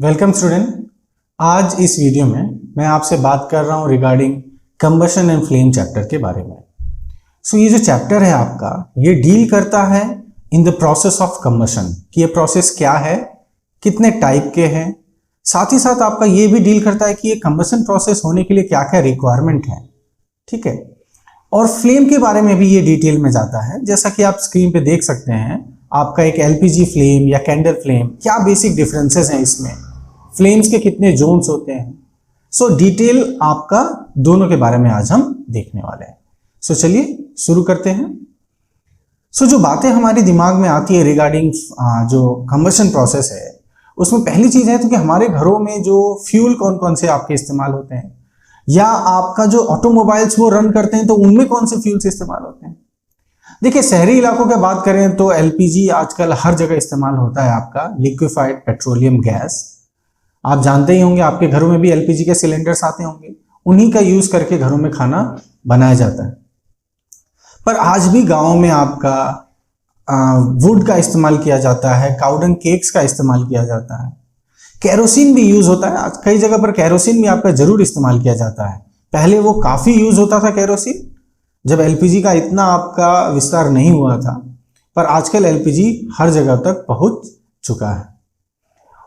Welcome student. आज इस video में मैं आपसे बात कर रहा हूं regarding combustion and flame chapter के बारे में। ये जो चैप्टर है आपका, ये डील करता है इन द प्रोसेस ऑफ कंबशन कि ये प्रोसेस क्या है, कितने टाइप के हैं। साथ ही साथ आपका ये भी डील करता है कि ये कंबशन प्रोसेस होने के लिए क्या क्या रिक्वायरमेंट है, ठीक है। और फ्लेम के बारे में भी ये डिटेल में जाता है। जैसा कि आप स्क्रीन पे देख सकते हैं, आपका एक एलपीजी फ्लेम या कैंडल फ्लेम, क्या बेसिक डिफरेंसेस हैं इसमें, फ्लेम्स के कितने जोन्स होते हैं। डिटेल आपका दोनों के बारे में आज हम देखने वाले हैं। चलिए शुरू करते हैं। जो बातें हमारे दिमाग में आती है रिगार्डिंग जो कंबशन प्रोसेस है, उसमें पहली चीज है तो कि हमारे घरों में जो फ्यूल कौन कौन से आपके इस्तेमाल होते हैं, या आपका जो ऑटोमोबाइल्स वो रन करते हैं तो उनमें कौन से फ्यूल्स इस्तेमाल होते हैं। देखिए, शहरी इलाकों की बात करें तो एलपीजी आजकल हर जगह इस्तेमाल होता है, आपका लिक्विफाइड पेट्रोलियम गैस। आप जानते ही होंगे, आपके घरों में भी एलपीजी के सिलेंडर्स आते होंगे, उन्हीं का यूज करके घरों में खाना बनाया जाता है। पर आज भी गाँव में आपका वुड का इस्तेमाल किया जाता है, काउडंग केक्स का इस्तेमाल किया जाता है, केरोसिन भी यूज होता है। आज कई जगह पर केरोसिन भी आपका जरूर इस्तेमाल किया जाता है। पहले वो काफी यूज होता था केरोसिन, जब एलपीजी का इतना आपका विस्तार नहीं हुआ था, पर आजकल एलपीजी हर जगह तक पहुंच चुका है।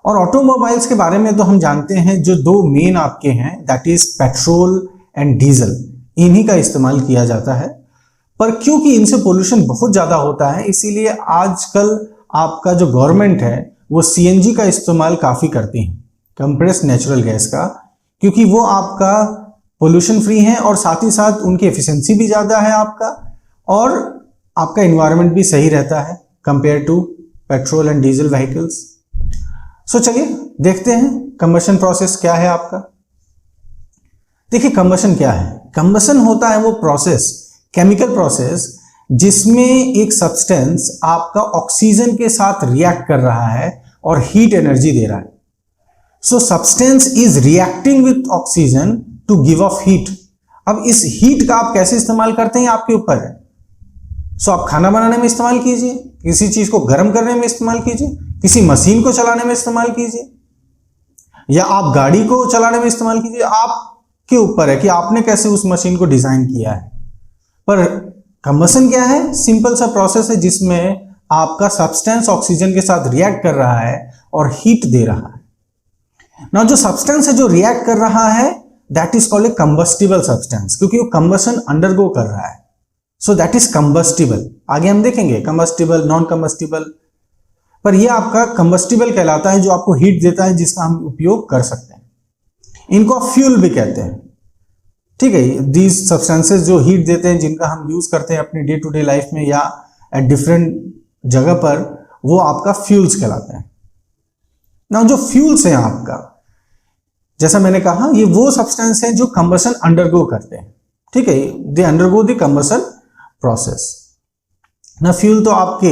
और ऑटोमोबाइल्स के बारे में तो हम जानते हैं, जो दो मेन आपके हैं, that is petrol and diesel, इन्हीं का इस्तेमाल किया जाता है। पर क्योंकि इनसे पोल्यूशन बहुत ज्यादा होता है, इसीलिए आजकल आपका जो गवर्नमेंट है वो सीएनजी का इस्तेमाल काफी करती है, कंप्रेस्ड नेचुरल गैस का, क्योंकि वो आपका पोल्यूशन फ्री है और साथ ही साथ उनकी एफिशिएंसी भी ज्यादा है आपका, और आपका एनवायरनमेंट भी सही रहता है compare to petrol and diesel vehicles. चलिए देखते हैं कंबशन प्रोसेस क्या है आपका। देखिए, कंबशन क्या है। कंबशन होता है वो प्रोसेस, केमिकल प्रोसेस, जिसमें एक सब्सटेंस आपका ऑक्सीजन के साथ रिएक्ट कर रहा है और हीट एनर्जी दे रहा है। Substance is reacting with oxygen to give off heat. अब इस हीट का आप कैसे इस्तेमाल करते हैं आपके ऊपर है। आप खाना बनाने में इस्तेमाल कीजिए, किसी चीज को गर्म करने में इस्तेमाल कीजिए, किसी मशीन को चलाने में इस्तेमाल कीजिए, या आप गाड़ी को चलाने में इस्तेमाल कीजिए। आपके ऊपर है कि आपने कैसे उस मशीन को डिजाइन किया है। पर कंबशन क्या है, सिंपल सा प्रोसेस है जिसमें आपका सब्सटेंस ऑक्सीजन के साथ रिएक्ट कर रहा है और हीट दे रहा है। ना जो सब्सटेंस है जो रिएक्ट कर रहा है, that is called a combustible substance, क्योंकि वो कंबशन अंडरगो कर रहा है। That is combustible. आगे हम देखेंगे कंबस्टिबल, नॉन कंबस्टिबल, पर यह आपका कंबस्टिबल कहलाता है, जो आपको हीट देता है, जिसका हम उपयोग कर सकते हैं। इनको आप फ्यूल भी कहते हैं, ठीक है। दीज सब्सटेंसेस जो हीट देते हैं, जिनका हम यूज करते हैं अपने डे टू डे लाइफ में या एट डिफरेंट जगह पर, वो आपका फ्यूल्स कहलाते हैं। ना जो फ्यूल्स हैं आपका, जैसा मैंने कहा, ये वो सब्सटेंस है जो कंबशन अंडरगो करते हैं, ठीक है। They undergo the combustion process. ना फ्यूल तो आपके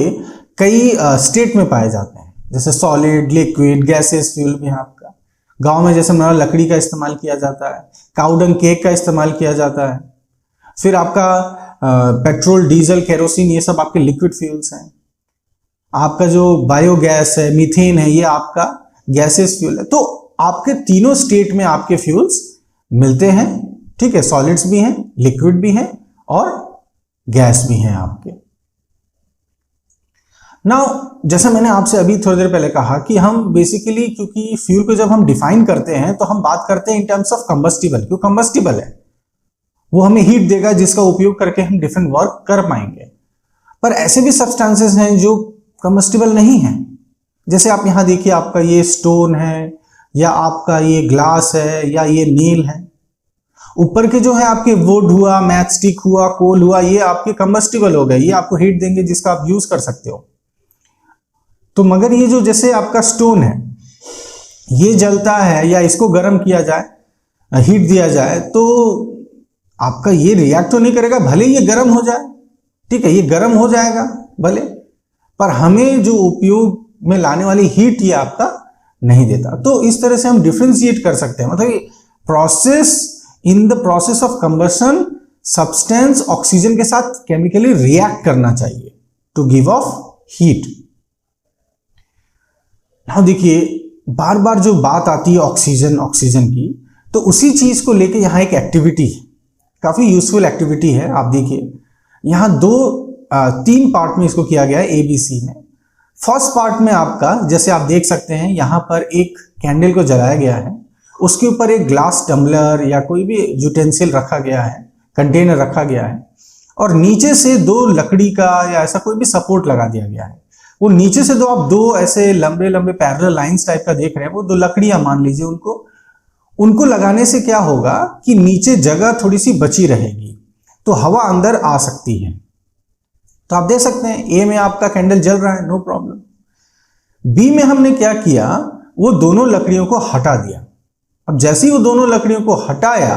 कई स्टेट में पाए जाते हैं, जैसे सॉलिड, लिक्विड, गैसेस फ्यूल भी है आपका। गांव में जैसे हमारा लकड़ी का इस्तेमाल किया जाता है, काउडंग केक का इस्तेमाल किया जाता है। फिर आपका पेट्रोल, डीजल, केरोसिन, ये सब आपके लिक्विड फ्यूल्स हैं। आपका जो बायोगैस है, मीथेन है, ये आपका गैसेस फ्यूल है। तो आपके तीनों स्टेट में आपके फ्यूल्स मिलते हैं, ठीक है। सॉलिड्स भी हैं, लिक्विड भी हैं और गैस भी हैं आपके। नाउ, जैसा मैंने आपसे अभी थोड़ी देर पहले कहा कि हम बेसिकली, क्योंकि फ्यूल को जब हम डिफाइन करते हैं तो हम बात करते हैं इन टर्म्स ऑफ कंबस्टिबल। क्यों कंबस्टिबल है, वो हमें हीट देगा, जिसका उपयोग करके हम डिफरेंट वर्क कर पाएंगे। पर ऐसे भी सब्सटेंसेस हैं जो कंबस्टिबल नहीं है। जैसे आप यहां देखिए, आपका ये स्टोन है, या आपका ये ग्लास है, या ये नील है। ऊपर के जो है आपके वुड हुआ, मैच स्टिक हुआ, कोल हुआ, ये आपके कंबस्टिबल हो गए, ये आपको हीट देंगे, जिसका आप यूज कर सकते हो। तो मगर ये जो जैसे आपका स्टोन है, ये जलता है, या इसको गर्म किया जाए, हीट दिया जाए, तो आपका ये रिएक्ट तो नहीं करेगा, भले ये गर्म हो जाए, ठीक है, ये गर्म हो जाएगा भले, पर हमें जो उपयोग में लाने वाली हीट ये आपका नहीं देता। तो इस तरह से हम डिफरेंशिएट कर सकते हैं। मतलब process, in the process of combustion, substance oxygen के साथ केमिकली रिएक्ट करना चाहिए to give off heat. Now देखिए, बार बार जो बात आती है ऑक्सीजन ऑक्सीजन की, तो उसी चीज को लेके यहाँ एक एक्टिविटी, काफी यूजफुल एक्टिविटी है। आप देखिए यहाँ तीन पार्ट में इसको किया गया है ABC में। फर्स्ट पार्ट में आपका जैसे आप देख सकते हैं यहाँ पर एक कैंडल को जलाया गया है, उसके ऊपर एक ग्लास टम्बलर या कोई भी यूटेंसिल रखा गया है, कंटेनर रखा गया है, और नीचे से दो लकड़ी का या ऐसा कोई भी सपोर्ट लगा दिया गया है। वो नीचे से आप दो ऐसे लंबे लंबे पैरेलल लाइंस टाइप का देख रहे हैं, वो दो लकड़ियां मान लीजिए, उनको लगाने से क्या होगा कि नीचे जगह थोड़ी सी बची रहेगी, तो हवा अंदर आ सकती है। तो आप देख सकते हैं ए में आपका कैंडल जल रहा है, नो प्रॉब्लम। बी में हमने क्या किया, वो दोनों लकड़ियों को हटा दिया। अब जैसे ही वो दोनों लकड़ियों को हटाया,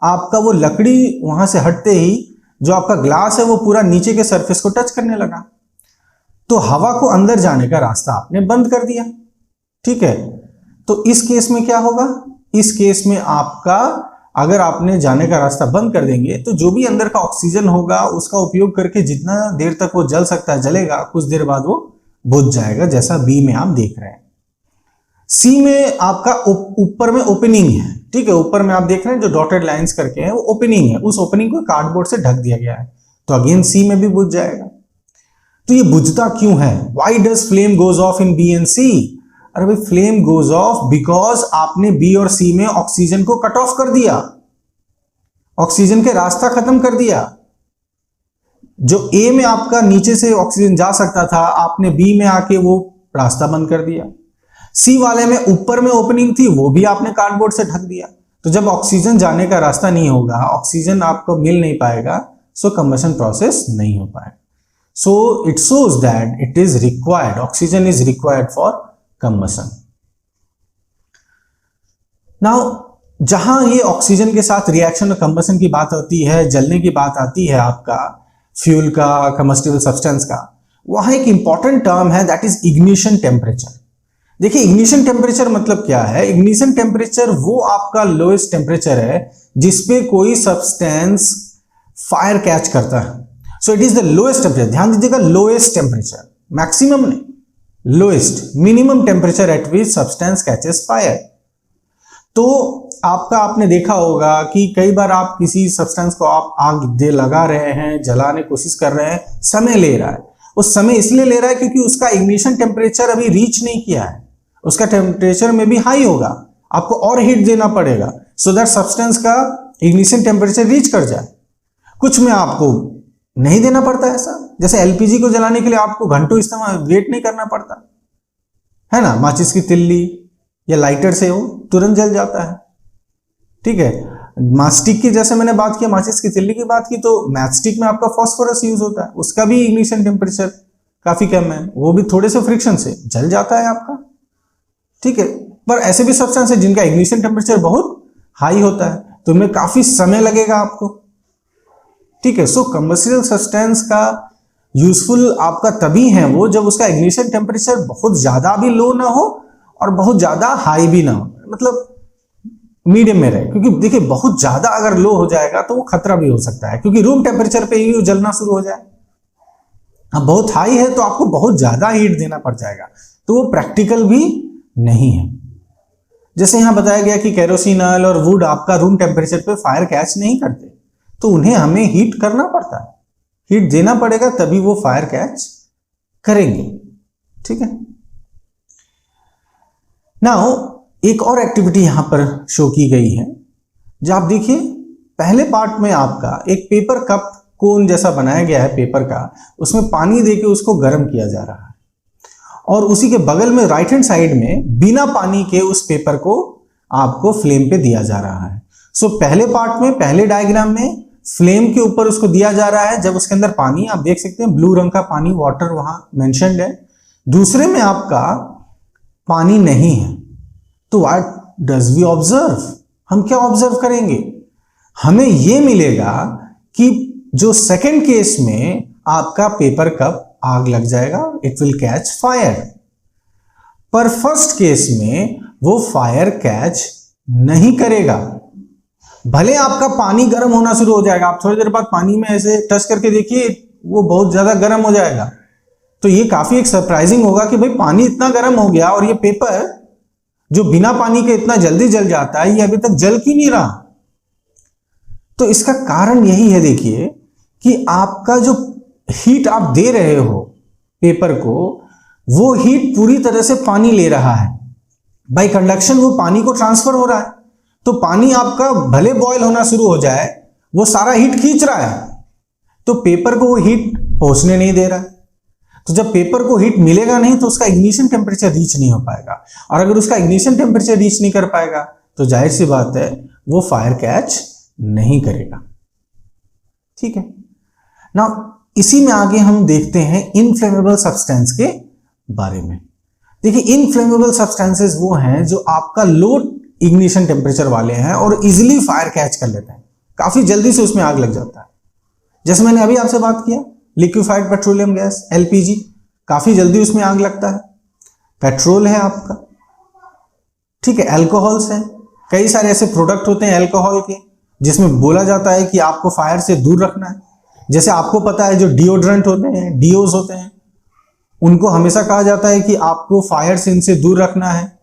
आपका वो लकड़ी वहां से हटते ही जो आपका ग्लास है वो पूरा नीचे के सरफेस को टच करने लगा, तो हवा को अंदर जाने का रास्ता आपने बंद कर दिया। ठीक है, तो इस केस में क्या होगा, इस केस में आपका अगर आपने जाने का रास्ता बंद कर देंगे तो जो भी अंदर का ऑक्सीजन होगा उसका उपयोग करके जितना देर तक वो जल सकता है जलेगा, कुछ देर बाद वो बुझ जाएगा, जैसा बी में आप देख रहे हैं। सी में आपका ऊपर में ओपनिंग है, ठीक है, ऊपर में आप देख रहे हैं जो डॉटेड लाइंस करके हैं वो ओपनिंग है, उस ओपनिंग को कार्डबोर्ड से ढक दिया गया है, तो अगेन सी में भी बुझ जाएगा। तो ये बुझता क्यों है, why does flame goes off in B and C? अरे भाई फ्लेम गोज ऑफ बिकॉज आपने बी और सी में ऑक्सीजन को कट ऑफ कर दिया, ऑक्सीजन के रास्ता खत्म कर दिया। जो ए में आपका नीचे से ऑक्सीजन जा सकता था, आपने बी में आके वो रास्ता बंद कर दिया। सी वाले में ऊपर में ओपनिंग थी, वो भी आपने कार्डबोर्ड से ढक दिया। तो जब ऑक्सीजन जाने का रास्ता नहीं होगा, ऑक्सीजन आपको मिल नहीं पाएगा, सो कंबशन प्रोसेस नहीं हो पाएगा। So it shows that it is required, oxygen is required for combustion. Now जहां ये ऑक्सीजन के साथ रिएक्शन और कंबशन की बात होती है, जलने की बात आती है आपका फ्यूल का, कम्बस्टिबल सब्सटेंस का, वहां एक इंपॉर्टेंट टर्म है दैट इज इग्निशन टेम्परेचर। देखिए इग्निशन टेम्परेचर मतलब क्या है, इग्निशन टेम्परेचर वो आपका लोएस्ट टेम्परेचर है जिसपे कोई सब्सटेंस फायर कैच करता है। So it is the lowest temperature, ध्यान दीजिएगा, लोएस्ट टेम्परेचर, मैक्सिमम नहीं, lowest, minimum temperature at which substance catches fire. तो आपने देखा होगा कि कई बार आप किसी सब्सटेंस को आप आग दे लगा रहे हैं, जलाने की कोशिश कर रहे हैं, समय ले रहा है, उस समय इसलिए ले रहा है क्योंकि उसका इग्निशन टेम्परेचर अभी रीच नहीं किया है, उसका टेम्परेचर में भी हाई होगा, आपको और हीट देना पड़ेगा सो दैट सब्सटेंस का इग्निशन टेम्परेचर रीच कर जाए। कुछ में आपको नहीं देना पड़ता ऐसा, जैसे एलपीजी को जलाने के लिए आपको घंटों इस्तेमाल वेट नहीं करना पड़ता है ना, माचिस की तिल्ली या लाइटर से वो तुरंत जल जाता है। ठीक है, मास्टिक की जैसे मैंने बात किया, माचिस की तिल्ली की बात की, तो मैचस्टिक में आपका फास्फोरस यूज होता है, उसका भी इग्निशन टेम्परेचर काफी कम है, वो भी थोड़े से फ्रिक्शन से जल जाता है आपका। ठीक है, पर ऐसे भी सब्सटेंस है जिनका इग्निशन टेम्परेचर बहुत हाई होता है, तो उनमें काफी समय लगेगा आपको। ठीक है, सो कंबस्टिबल सब्सटेंस का यूजफुल आपका तभी है वो जब उसका इग्निशन टेम्परेचर बहुत ज्यादा भी लो ना हो और बहुत ज्यादा हाई भी ना हो, मतलब मीडियम में रहे। क्योंकि देखिए बहुत ज्यादा अगर लो हो जाएगा तो वो खतरा भी हो सकता है, क्योंकि रूम टेम्परेचर पे ही वो जलना शुरू हो जाए। अब बहुत हाई है तो आपको बहुत ज्यादा हीट देना पड़ जाएगा, तो वो प्रैक्टिकल भी नहीं है। जैसे यहां बताया गया कि केरोसिन ऑयल और वुड आपका रूम टेम्परेचर पे फायर कैच नहीं करते, तो उन्हें हमें हीट करना पड़ता है, हीट देना पड़ेगा तभी वो फायर कैच करेंगे। ठीक है, नाउ एक और एक्टिविटी यहां पर शो की गई है, जो आप देखिए पहले पार्ट में आपका एक पेपर कप कोन जैसा बनाया गया है पेपर का, उसमें पानी देके उसको गर्म किया जा रहा है, और उसी के बगल में राइट हैंड साइड में बिना पानी के उस पेपर को आपको फ्लेम पे दिया जा रहा है। सो पहले पार्ट में, पहले डायग्राम में फ्लेम के ऊपर उसको दिया जा रहा है, जब उसके अंदर पानी आप देख सकते हैं ब्लू रंग का पानी, वाटर वहां मेंशन्ड है। दूसरे में आपका पानी नहीं है, तो व्हाट डज वी ऑब्जर्व, हम क्या ऑब्जर्व करेंगे, हमें यह मिलेगा कि जो सेकंड केस में आपका पेपर कप आग लग जाएगा, इट विल कैच फायर, पर फर्स्ट केस में वो फायर कैच नहीं करेगा। भले आपका पानी गर्म होना शुरू हो जाएगा, आप थोड़ी देर बाद पानी में ऐसे टच करके देखिए वो बहुत ज्यादा गर्म हो जाएगा, तो ये काफी एक सरप्राइजिंग होगा कि भाई पानी इतना गर्म हो गया और ये पेपर जो बिना पानी के इतना जल्दी जल जाता है, ये अभी तक जल क्यों नहीं रहा? तो इसका कारण यही है, देखिए, कि आपका जो हीट आप दे रहे हो पेपर को, वो हीट पूरी तरह से पानी ले रहा है। बाय कंडक्शन वो पानी को ट्रांसफर हो रहा है। तो पानी आपका भले बॉयल होना शुरू हो जाए, वो सारा हीट खींच रहा है, तो पेपर को वो हीट पहुंचने नहीं दे रहा है। तो जब पेपर को हीट मिलेगा नहीं तो उसका इग्निशन टेम्परेचर रीच नहीं हो पाएगा, और अगर उसका इग्निशन टेम्परेचर रीच नहीं कर पाएगा तो जाहिर सी बात है वो फायर कैच नहीं करेगा। ठीक है ना। इसी में आगे हम देखते हैं इनफ्लेमेबल सब्सटेंस के बारे में। देखिए, इनफ्लेमेबल सब्सटेंसेस वो हैं जो आपका लो इग्निशन टेम्परेचर वाले हैं और इजीली फायर कैच कर लेते हैं, काफी जल्दी से उसमें आग लग जाता है। जैसे मैंने अभी आपसे बात किया, लिक्विफाइड पेट्रोलियम गैस एलपीजी, काफी जल्दी उसमें आग लगता है। पेट्रोल है आपका, ठीक है, अल्कोहल्स है, कई सारे ऐसे प्रोडक्ट होते हैं अल्कोहल के जिसमें बोला जाता है कि आपको फायर से दूर रखना है। जैसे आपको पता है जो डिओड्रेंट होते हैं, डीओज होते हैं, उनको हमेशा कहा जाता है कि आपको फायर से इनसे दूर रखना है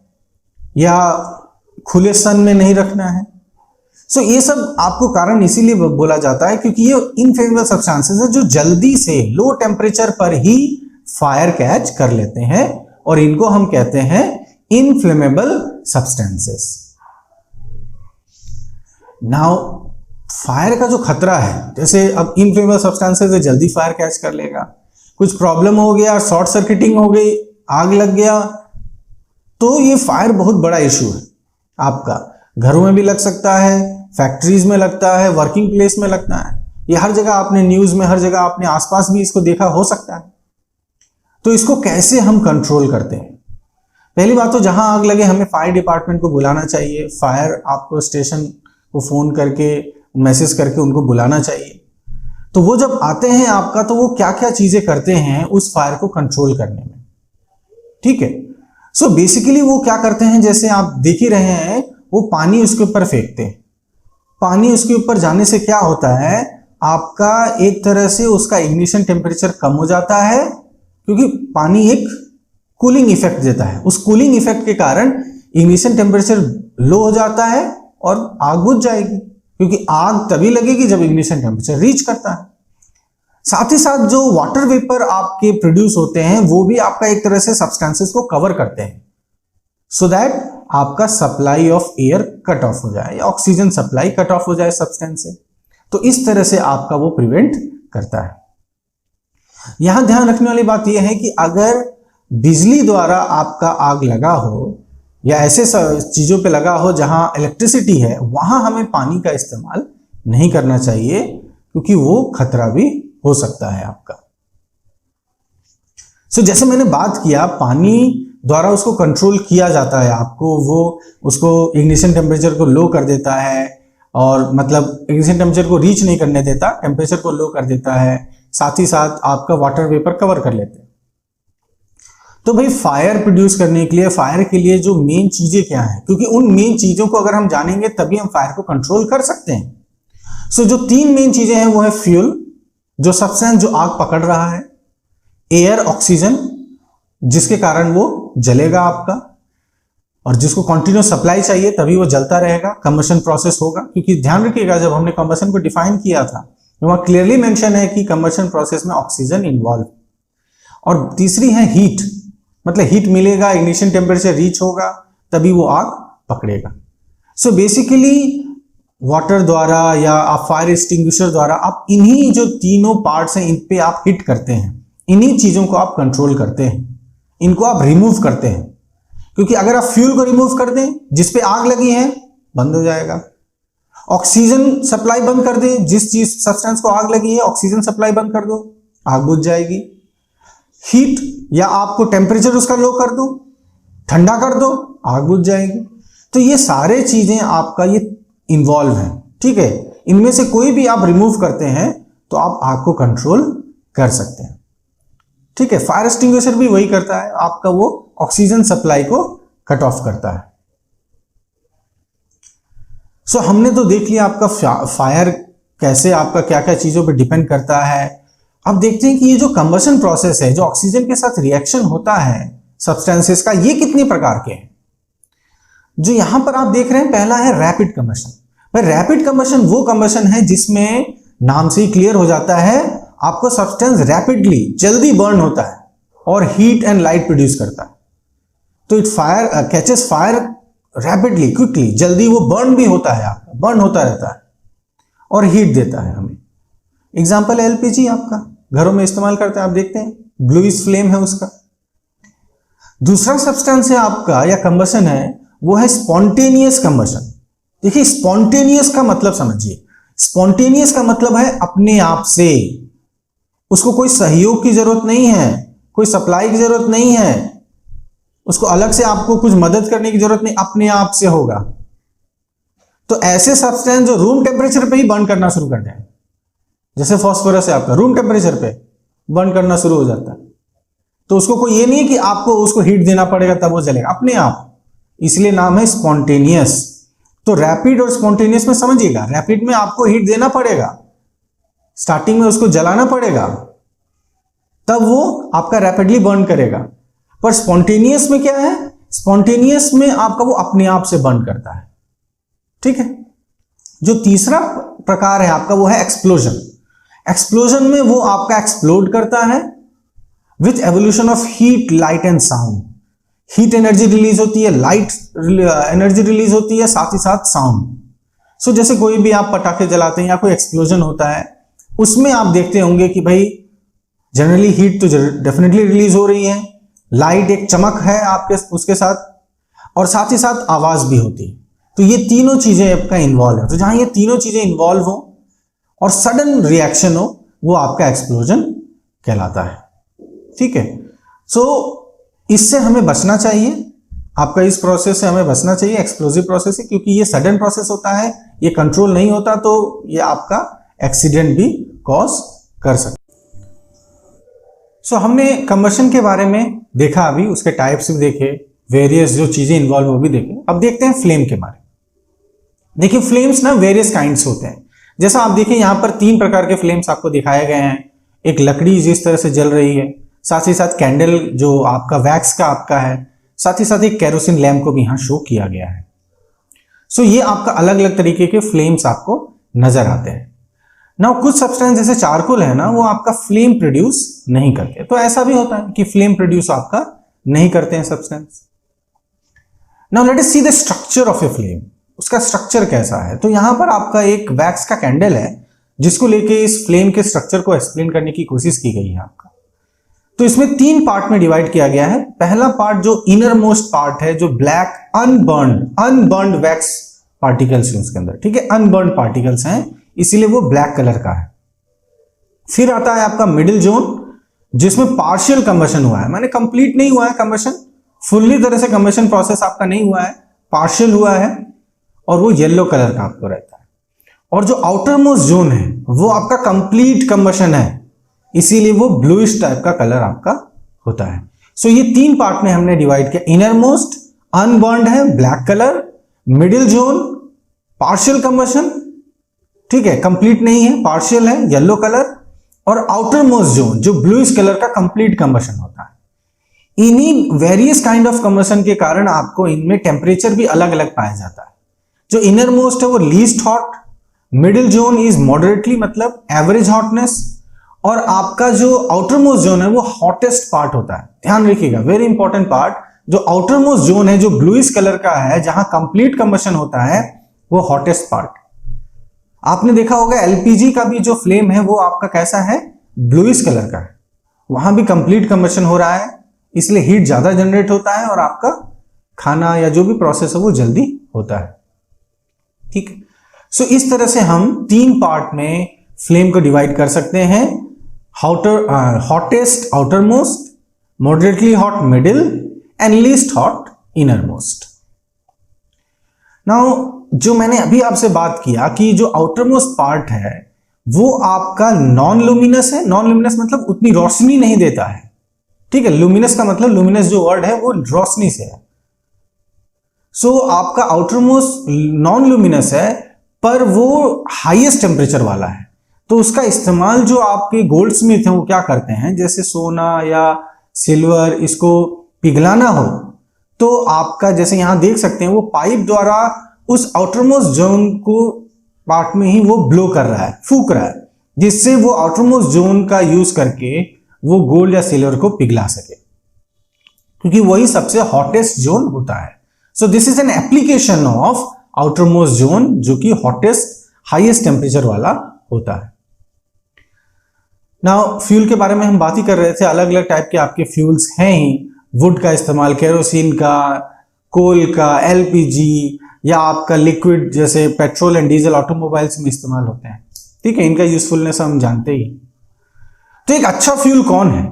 या खुले सन में नहीं रखना है। सो ये सब आपको कारण इसीलिए बोला जाता है क्योंकि ये इनफ्लेमेबल सब्सटेंसेस है जो जल्दी से लो टेम्परेचर पर ही फायर कैच कर लेते हैं, और इनको हम कहते हैं इनफ्लेमेबल सब्सटेंसेस। नाउ फायर का जो खतरा है, जैसे अब इनफ्लेमेबल सब्सटेंसेस है, जल्दी फायर कैच कर लेगा, कुछ प्रॉब्लम हो गया, शॉर्ट सर्किटिंग हो गई, आग लग गया, तो ये फायर बहुत बड़ा इशू है आपका। घरों में भी लग सकता है, फैक्ट्रीज में लगता है, वर्किंग प्लेस में लगता है, ये हर जगह आपने न्यूज में, हर जगह आपने आसपास भी इसको देखा हो सकता है। तो इसको कैसे हम कंट्रोल करते हैं? पहली बात तो जहां आग लगे हमें फायर डिपार्टमेंट को बुलाना चाहिए, फायर आपको स्टेशन को फोन करके, मैसेज करके उनको बुलाना चाहिए। तो वो जब आते हैं आपका, तो वो क्या क्या चीजें करते हैं उस फायर को कंट्रोल करने में, ठीक है। सो बेसिकली वो क्या करते हैं, जैसे आप देख ही रहे हैं, वो पानी उसके ऊपर फेंकते हैं। पानी उसके ऊपर जाने से क्या होता है, आपका एक तरह से उसका इग्निशन टेम्परेचर कम हो जाता है, क्योंकि पानी एक कूलिंग इफेक्ट देता है। उस कूलिंग इफेक्ट के कारण इग्निशन टेम्परेचर लो हो जाता है और आग बुझ जाएगी, क्योंकि आग तभी लगेगी जब इग्निशन टेम्परेचर रीच करता है। साथ ही साथ जो वाटर वेपर आपके प्रोड्यूस होते हैं वो भी आपका एक तरह से सब्सटेंसेस को कवर करते हैं, सो दैट आपका supply of air cut off हो जाए या ऑक्सीजन सप्लाई कट ऑफ हो जाए सब्सटेंस से। तो इस तरह से आपका वो प्रिवेंट करता है। यहां ध्यान रखने वाली बात यह है कि अगर बिजली द्वारा आपका आग लगा हो या ऐसे चीजों पे लगा हो जहां इलेक्ट्रिसिटी है, वहां हमें पानी का इस्तेमाल नहीं करना चाहिए, क्योंकि वो खतरा भी हो सकता है आपका। सो जैसे मैंने बात किया, पानी द्वारा उसको कंट्रोल किया जाता है आपको, वो उसको इग्निशन टेम्परेचर को लो कर देता है, और मतलब इग्निशन टेम्परेचर को रीच नहीं करने देता, टेम्परेचर को लो कर देता है, साथ ही साथ आपका वाटर वेपर कवर कर लेते हैं। तो भाई फायर प्रोड्यूस करने के लिए, फायर के लिए जो मेन चीजें क्या हैं, क्योंकि उन मेन चीजों को अगर हम जानेंगे तभी हम फायर को कंट्रोल कर सकते हैं। सो जो तीन मेन चीजें हैं वो है फ्यूल, जो सब्सटेंस जो आग पकड़ रहा है, एयर ऑक्सीजन जिसके कारण वो जलेगा आपका, और जिसको कंटिन्यूस सप्लाई चाहिए तभी वो जलता रहेगा, कंबशन प्रोसेस होगा। क्योंकि ध्यान रखिएगा, जब हमने कंबशन को डिफाइन किया था तो वहां क्लियरली मेंशन है कि कंबशन प्रोसेस में ऑक्सीजन इन्वॉल्व। और तीसरी है हीट, मतलब हीट मिलेगा, इग्निशन टेम्परेचर रीच होगा, तभी वो आग पकड़ेगा। सो बेसिकली वाटर द्वारा या आप फायर एक्सटिंग्विशर द्वारा आप इन्हीं जो तीनों पार्ट्स हैं इन पे आप हिट करते हैं, इन्हीं चीजों को आप कंट्रोल करते हैं, इनको आप रिमूव करते हैं। क्योंकि अगर आप फ्यूल को रिमूव कर दें, जिस पे आग लगी है, बंद हो जाएगा। ऑक्सीजन सप्लाई बंद कर दें, जिस चीज सब्सटेंस को आग लगी है ऑक्सीजन सप्लाई बंद कर दो, आग बुझ जाएगी। हीट या आपको टेम्परेचर उसका लो कर दो, ठंडा कर दो, आग बुझ जाएगी। तो ये सारे चीजें आपका ये इन्वॉल्व है, ठीक है। इनमें से कोई भी आप रिमूव करते हैं तो आप आग को कंट्रोल कर सकते हैं, ठीक है। फायर एक्सटिंग्विशर भी वही करता है, आपका वो ऑक्सीजन सप्लाई को कट ऑफ करता है। सो हमने तो देख लिया आपका फायर कैसे आपका क्या क्या चीजों पे डिपेंड करता है। अब देखते हैं कि ये जो कंबशन प्रोसेस है, जो ऑक्सीजन के साथ रिएक्शन होता है सब्सटेंसेस का, ये कितने प्रकार के हैं। जो यहां पर आप देख रहे हैं पहला है रैपिड कंबशन। भाई रैपिड कंबशन वो कंबशन है जिसमें नाम से ही क्लियर हो जाता है आपको सब्सटेंस रैपिडली जल्दी बर्न होता है और हीट एंड लाइट प्रोड्यूस करता है। तो it fire catches fire rapidly quickly, जल्दी वो बर्न भी होता है, आपका बर्न होता रहता है और हीट देता है हमें। एग्जाम्पल है एलपीजी, आपका घरों में इस्तेमाल करते हैं, आप देखते हैं ब्लूइश फ्लेम है उसका। दूसरा सब्सटेंस है आपका या कंबशन है वो है स्पॉन्टेनियस कंबशन। देखिए स्पॉन्टेनियस का मतलब समझिए, स्पॉन्टेनियस का मतलब है अपने आप से, उसको कोई सहयोग की जरूरत नहीं है, कोई सप्लाई की जरूरत नहीं है, उसको अलग से आपको कुछ मदद करने की जरूरत नहीं, अपने आप से होगा। तो ऐसे सब्सटेंस जो रूम टेम्परेचर पे ही बर्न करना शुरू कर दें, जैसे फास्फोरस है आपका रूम टेम्परेचर पे बर्न करना शुरू हो जाता है, तो उसको कोई ये नहीं है कि आपको उसको हीट देना पड़ेगा तब वो जलेगा, अपने आप, इसलिए नाम है स्पॉन्टेनियस। तो रैपिड और स्पॉन्टेनियस में समझिएगा, रैपिड में आपको हीट देना पड़ेगा, स्टार्टिंग में उसको जलाना पड़ेगा, तब वो आपका रैपिडली बर्न करेगा। पर स्पॉन्टेनियस में क्या है, स्पॉन्टेनियस में आपका वो अपने आप से बर्न करता है। ठीक है। जो तीसरा प्रकार है आपका वो है एक्सप्लोजन। एक्सप्लोजन में वो आपका एक्सप्लोड करता है with evolution of heat, light and sound. Heat energy release होती है, लाइट एनर्जी रिलीज होती है, साथ ही साथ साउंड। सो जैसे कोई भी आप पटाखे जलाते हैं या कोई एक्सप्लोजन होता है, उसमें आप देखते होंगे कि भाई जनरली हीट तो डेफिनेटली रिलीज हो रही है, लाइट एक चमक है आपके उसके साथ, और साथ ही साथ आवाज भी होती है। तो ये तीनों चीजें आपका इन्वॉल्व है। तो जहां ये तीनों चीजें इन्वॉल्व हो और सडन रिएक्शन हो, वो आपका एक्सप्लोजन कहलाता है। ठीक है। सो इससे हमें बचना चाहिए, आपका इस प्रोसेस से हमें बचना चाहिए, एक्सप्लोजिव प्रोसेस से, क्योंकि ये सडन प्रोसेस होता है, ये कंट्रोल नहीं होता, तो ये आपका एक्सीडेंट भी कॉज कर सकता है। सो हमने कंबशन के बारे में देखा, अभी उसके टाइप्स भी देखे, वेरियस जो चीजें इन्वॉल्व वो भी देखे। अब देखते हैं फ्लेम के बारे में। देखिए फ्लेम्स ना वेरियस काइंड्स होते हैं। जैसा आप देखिए यहां पर 3 प्रकार के फ्लेम्स आपको दिखाए गए हैं। एक लकड़ी जिस तरह से जल रही है, साथ ही साथ कैंडल जो आपका वैक्स का आपका है, साथ ही साथ एक केरोसिन लैम्प को भी यहां शो किया गया है। सो ये आपका अलग अलग तरीके के फ्लेम्स आपको नजर आते हैं। ना कुछ सब्सटेंस जैसे चारकोल है ना, वो आपका फ्लेम प्रोड्यूस नहीं करते। तो ऐसा भी होता है कि फ्लेम प्रोड्यूस आपका नहीं करते हैं substance. Now let us see the structure of a flame. उसका स्ट्रक्चर कैसा है। तो यहां पर आपका एक वैक्स का कैंडल है जिसको लेके इस फ्लेम के स्ट्रक्चर को एक्सप्लेन करने की कोशिश की गई है आपका। तो इसमें 3 पार्ट में डिवाइड किया गया है। पहला पार्ट जो इनर मोस्ट पार्ट है, जो ब्लैक अनबर्न्ड वैक्स पार्टिकल्स हैं उसके अंदर। ठीक है, अनबर्न्ड पार्टिकल्स हैं, इसीलिए वो ब्लैक कलर का है। फिर आता है आपका मिडिल जोन, जिसमें पार्शियल कंबशन हुआ है, माने कंप्लीट नहीं हुआ है कंबशन, फुल्ली तरह से कंबशन प्रोसेस आपका नहीं हुआ है, पार्शियल हुआ है, और वो येलो कलर का आपको रहता है। और जो आउटर मोस्ट जोन है वो आपका कंप्लीट कंबशन है, इसीलिए वो ब्लूइश टाइप का कलर आपका होता है। सो ये 3 पार्ट में हमने डिवाइड किया। इनर मोस्ट अनबर्न्ड है, black colour, middle zone partial combustion, ठीक है, कंप्लीट नहीं है, पार्शियल है, येलो कलर, और आउटर मोस्ट जोन जो ब्लूइश कलर का कंप्लीट कंबशन होता है। इन्हीं वेरियस काइंड ऑफ कंबशन के कारण आपको इनमें टेम्परेचर भी अलग अलग पाया जाता है। जो इनर मोस्ट है वो least hot, middle zone is moderately मतलब एवरेज हॉटनेस, और आपका जो आउटर मोस्ट जोन है वो हॉटेस्ट पार्ट होता है। ध्यान रखिएगा, वेरी इंपॉर्टेंट पार्ट, जो आउटर मोस्ट जोन है जो ब्लूइश कलर का है, जहां कंप्लीट कंबशन होता है, वो हॉटेस्ट पार्ट। आपने देखा होगा एलपीजी का भी जो फ्लेम है वो आपका कैसा है, ब्लूइश कलर का है, वहां भी कंप्लीट कंबशन हो रहा है, इसलिए हीट ज्यादा जनरेट होता है और आपका खाना या जो भी प्रोसेस है वो जल्दी होता है। ठीक है। सो इस तरह से हम 3 पार्ट में फ्लेम को डिवाइड कर सकते हैं। Hottest outer most, moderately hot middle, and least hot inner most. Now जो मैंने अभी आपसे बात किया कि जो आउटर मोस्ट पार्ट है वो आपका नॉन लुमिनस है। नॉन लुमिनस मतलब उतनी रोशनी नहीं देता है। ठीक है, लुमिनस का मतलब, लुमिनस जो वर्ड है वो रोशनी से है। सो आपका आउटर मोस्ट नॉन लुमिनस है, पर वो हाईएस्ट टेम्परेचर वाला है। तो उसका इस्तेमाल जो आपके गोल्ड स्मिथ हैं वो क्या करते हैं, जैसे सोना या सिल्वर इसको पिघलाना हो तो आपका जैसे यहां देख सकते हैं वो पाइप द्वारा उस आउटरमोस्ट जोन को पार्ट में ही वो ब्लो कर रहा है, फूक रहा है, जिससे वो आउटरमोस्ट जोन का यूज करके वो गोल्ड या सिल्वर को पिघला सके, क्योंकि वही सबसे हॉटेस्ट जोन होता है। So this is an application of outermost zone, जो कि हॉटेस्ट हाईएस्ट टेम्परेचर वाला होता है। नाउ फ्यूल के बारे में हम बात ही कर रहे थे, अलग अलग टाइप के आपके फ्यूल्स हैं ही, वुड का इस्तेमाल, केरोसिन का, कोल का, एलपीजी, या आपका लिक्विड जैसे पेट्रोल एंड डीजल ऑटोमोबाइल्स में इस्तेमाल होते हैं। ठीक है, इनका यूजफुलनेस हम जानते ही। तो एक अच्छा फ्यूल कौन है,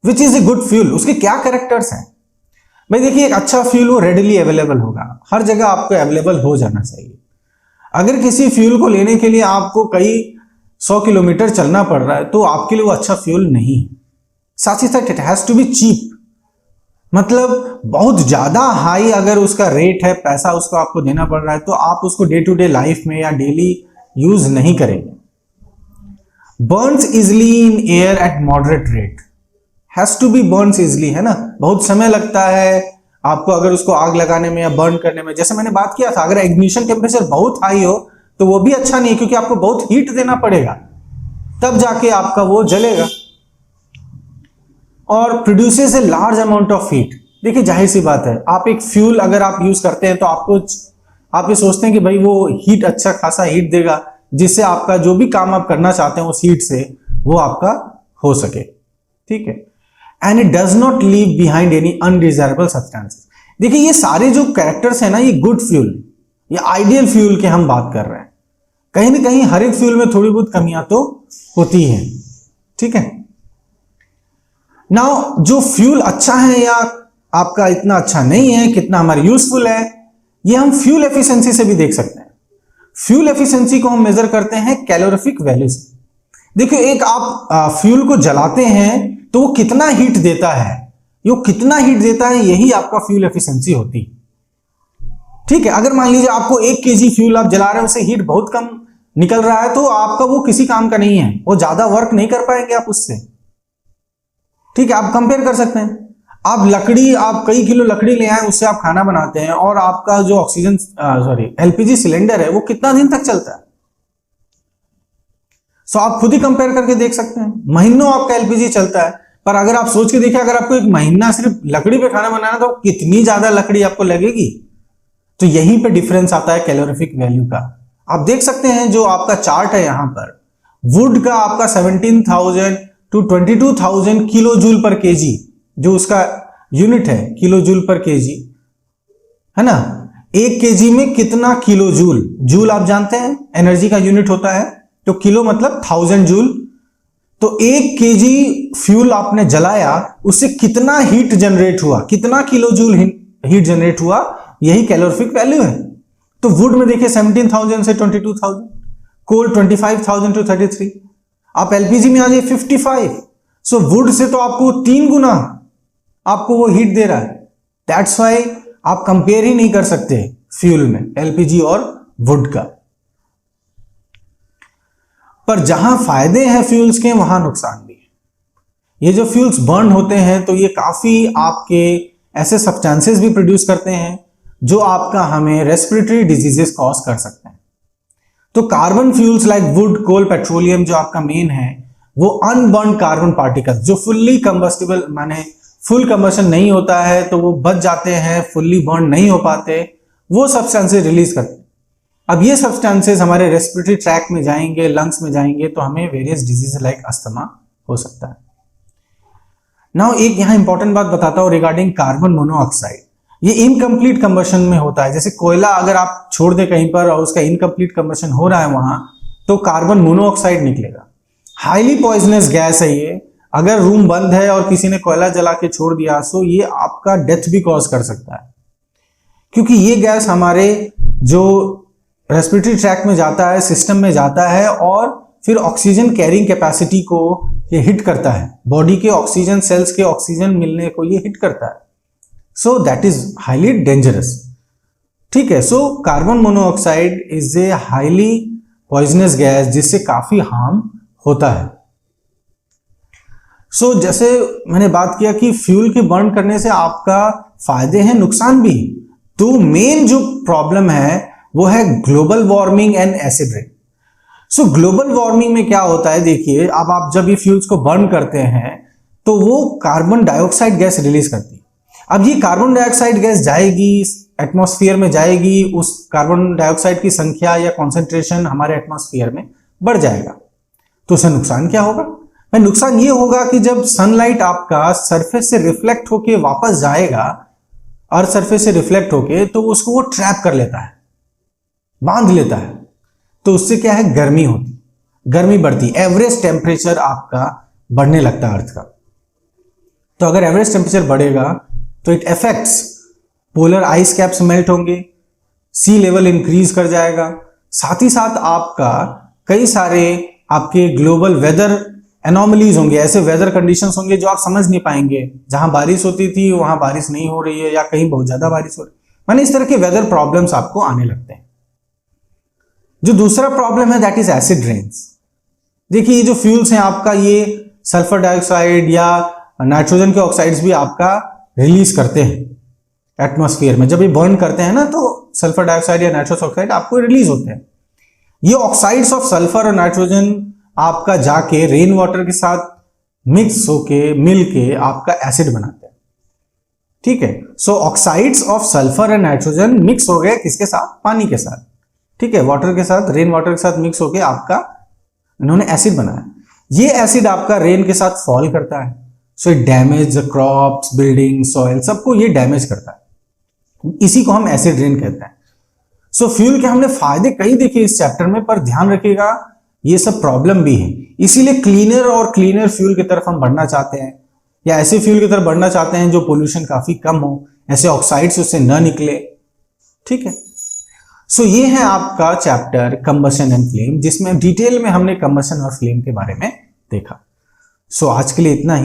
which is a good fuel, उसके क्या कैरेक्टर्स हैं? भाई देखिए, एक अच्छा फ्यूल वो रेडिली अवेलेबल होगा, हर जगह आपको अवेलेबल हो जाना चाहिए। अगर किसी फ्यूल को लेने के लिए आपको कई 100 किलोमीटर चलना पड़ रहा है तो आपके लिए वो अच्छा फ्यूल नहीं है। साथ ही साथ it has to be cheap, मतलब बहुत ज्यादा हाई अगर उसका रेट है, पैसा उसको आपको देना पड़ रहा है, तो आप उसको डे टू डे लाइफ में या डेली यूज नहीं करेंगे। Burns easily in air at moderate rate, has to be burns easily, है ना, बहुत समय लगता है आपको अगर उसको आग लगाने में या बर्न करने में। जैसे मैंने बात किया था, अगर इग्निशन टेम्परेचर बहुत हाई हो तो वो भी अच्छा नहीं है, क्योंकि आपको बहुत हीट देना पड़ेगा, तब जाके आपका वो जलेगा। और produces a large amount of heat. देखिए जाहिर सी बात है, आप एक फ्यूल अगर आप यूज करते हैं तो आप ये सोचते हैं कि भाई वो हीट, अच्छा खासा हीट देगा, जिससे आपका जो भी काम आप करना चाहते हैं उस हीट से वो आपका हो सके। ठीक है, and it does not leave behind any undesirable substances. देखिए ये सारे जो कैरेक्टर्स हैं ना, ये गुड फ्यूल या आइडियल फ्यूल के हम बात कर रहे हैं। कहीं ना कहीं हर एक फ्यूल में थोड़ी बहुत कमियां तो होती हैं। ठीक है, नाउ जो फ्यूल अच्छा है या आपका इतना अच्छा नहीं है, कितना हमारे यूजफुल है, ये हम फ्यूल एफिशिएंसी से भी देख सकते हैं। फ्यूल एफिशिएंसी को हम मेजर करते हैं कैलोरीफिक वैल्यू से। देखिए एक आप फ्यूल को जलाते हैं तो वो कितना हीट देता है, ये कितना हीट देता है, यही आपका फ्यूल एफिशिएंसी होती है। ठीक है, अगर मान लीजिए आपको 1 kg फ्यूल आप जला रहे हैं, उससे हीट बहुत कम निकल रहा है, तो आपका वो किसी काम का नहीं है, वो ज्यादा वर्क नहीं कर पाएंगे आप उससे। ठीक है, आप कंपेयर कर सकते हैं, आप कई किलो लकड़ी ले आए, उससे आप खाना बनाते हैं, और आपका जो एलपीजी सिलेंडर है वो कितना दिन तक चलता है। सो आप खुद ही कंपेयर करके देख सकते हैं, महीनों आपका एलपीजी चलता है। पर अगर आप सोच के देखिए, अगर आपको 1 महीना सिर्फ लकड़ी पे खाना बनाना तो कितनी ज्यादा लकड़ी आपको लगेगी। तो यहीं पे डिफरेंस आता है कैलोरीफिक वैल्यू का। आप देख सकते हैं जो आपका चार्ट है यहां पर, वुड का आपका 17,000 to 22,000 kilo joule per kg, जो उसका यूनिट है किलो जूल पर केजी, है ना। 1 केजी में कितना किलो जूल, जूल आप जानते हैं एनर्जी का यूनिट होता है, तो किलो मतलब 1000 जूल। तो 1 केजी फ्यूल आपने जलाया, उससे कितना हीट जनरेट हुआ, कितना किलो जूल हीट जनरेट हुआ, यही कैलोरीफिक वैल्यू है। तो वुड में देखिए 17,000 से 22,000, कोल 25,000 टू 33, आप एलपीजी में आ जाइए 55। सो वुड से तो आपको 3 गुना आपको वो हीट दे रहा है। दैट्स वाई आप कंपेयर ही नहीं कर सकते फ्यूल में एलपीजी और वुड का। पर जहां फायदे हैं फ्यूल्स के, वहां नुकसान भी है। ये जो फ्यूल्स बर्न होते हैं तो ये काफी आपके ऐसे सब्सटेंसेस भी प्रोड्यूस करते हैं जो आपका हमें रेस्पिरेटरी डिजीजेस कॉज कर सकते हैं। तो carbon fuels like wood, coal, petroleum जो आपका मेन है, वो अनबर्न कार्बन पार्टिकल्स जो फुल्ली कंबस्टिबल माने फुल कंबशन नहीं होता है, तो वो बच जाते हैं, फुल्ली बर्न नहीं हो पाते, वो सब्सटेंसेस रिलीज करते हैं। अब ये सब्सटेंसेस हमारे रेस्पिरेटरी ट्रैक में जाएंगे, लंग्स में जाएंगे, तो हमें वेरियस डिजीज लाइक अस्थमा हो सकता है। नाउ एक यहां इंपॉर्टेंट बात बताता हूं रिगार्डिंग कार्बन मोनोऑक्साइड। ये इनकम्प्लीट कंबशन में होता है। जैसे कोयला अगर आप छोड़ दे कहीं पर और उसका इनकम्प्लीट कंबशन हो रहा है वहां, तो कार्बन मोनोऑक्साइड निकलेगा। हाईली पॉइजनस गैस है ये। अगर रूम बंद है और किसी ने कोयला जला के छोड़ दिया, सो ये आपका डेथ भी कॉज कर सकता है, क्योंकि ये गैस हमारे जो रेस्पिरेटरी ट्रैक में जाता है, सिस्टम में जाता है, और फिर ऑक्सीजन कैरिंग कैपेसिटी को ये हिट करता है। बॉडी के ऑक्सीजन सेल्स के ऑक्सीजन मिलने को ये हिट करता है। So that is highly dangerous. ठीक है, so carbon monoxide is a highly poisonous gas जिससे काफी हार्म होता है। जैसे मैंने बात किया कि फ्यूल के बर्न करने से आपका फायदे हैं, नुकसान भी। तो मेन जो प्रॉब्लम है वो है global warming and acid rain. Global warming में क्या होता है, देखिए अब आप जब ये फ्यूल्स को बर्न करते हैं तो वो कार्बन डाइऑक्साइड गैस रिलीज करती है। अब ये कार्बन डाइऑक्साइड गैस जाएगी एटमॉस्फेयर में, जाएगी, उस कार्बन डाइऑक्साइड की संख्या या कॉन्सेंट्रेशन हमारे एटमॉस्फेयर में बढ़ जाएगा। तो उससे नुकसान क्या होगा? नुकसान ये होगा कि जब सनलाइट आपका सरफेस से रिफ्लेक्ट होके वापस जाएगा, अर्थ सरफेस से रिफ्लेक्ट होके, तो उसको वो ट्रैप कर लेता है, बांध लेता है। तो उससे क्या है, गर्मी होती, गर्मी बढ़ती, एवरेज टेम्परेचर आपका बढ़ने लगता है अर्थ का। तो अगर एवरेज टेम्परेचर बढ़ेगा तो it affects, polar ice caps melt होंगे, सी लेवल इंक्रीज कर जाएगा, साथ ही साथ आपका कई सारे आपके ग्लोबल वेदर एनोमलीज होंगे, ऐसे वेदर कंडीशंस होंगे जो आप समझ नहीं पाएंगे। जहां बारिश होती थी वहां बारिश नहीं हो रही है, या कहीं बहुत ज्यादा बारिश हो रही है, माने इस तरह के वेदर प्रॉब्लम्स आपको आने लगते हैं। जो दूसरा प्रॉब्लम है दैट इज एसिड रेन्स। देखिए ये जो फ्यूल्स हैं आपका, ये सल्फर डाइऑक्साइड या नाइट्रोजन के ऑक्साइड्स भी आपका रिलीज करते हैं एटमॉस्फेयर में। जब ये बर्न करते हैं ना तो सल्फर डाइऑक्साइड या नाइट्रस ऑक्साइड आपको रिलीज होते हैं। ये ऑक्साइड्स ऑफ सल्फर और नाइट्रोजन आपका जाके रेन वाटर के साथ मिक्स होके मिल के आपका एसिड बनाते हैं। ठीक है, oxides of sulphur and nitrogen mix हो गए किसके साथ? पानी के साथ। ठीक है, वाटर के साथ, रेन वाटर के साथ मिक्स होके आपका इन्होंने एसिड बनाया। ये एसिड आपका रेन के साथ फॉल करता है, it damage the crops, building, soil, सबको ये डैमेज करता है। इसी को हम एसिड रेन कहते हैं। फ्यूल के हमने फायदे कई देखे इस चैप्टर में, पर ध्यान रखिएगा ये सब प्रॉब्लम भी है। इसीलिए क्लीनर और क्लीनर फ्यूल की तरफ हम बढ़ना चाहते हैं, या ऐसे फ्यूल की तरफ बढ़ना चाहते हैं जो पोल्यूशन काफी कम हो, ऐसे ऑक्साइड्स उससे न निकले। ठीक है, ये है आपका चैप्टर कंबशन एंड फ्लेम, जिसमें डिटेल में हमने कंबशन और फ्लेम के बारे में देखा। आज के लिए इतना ही।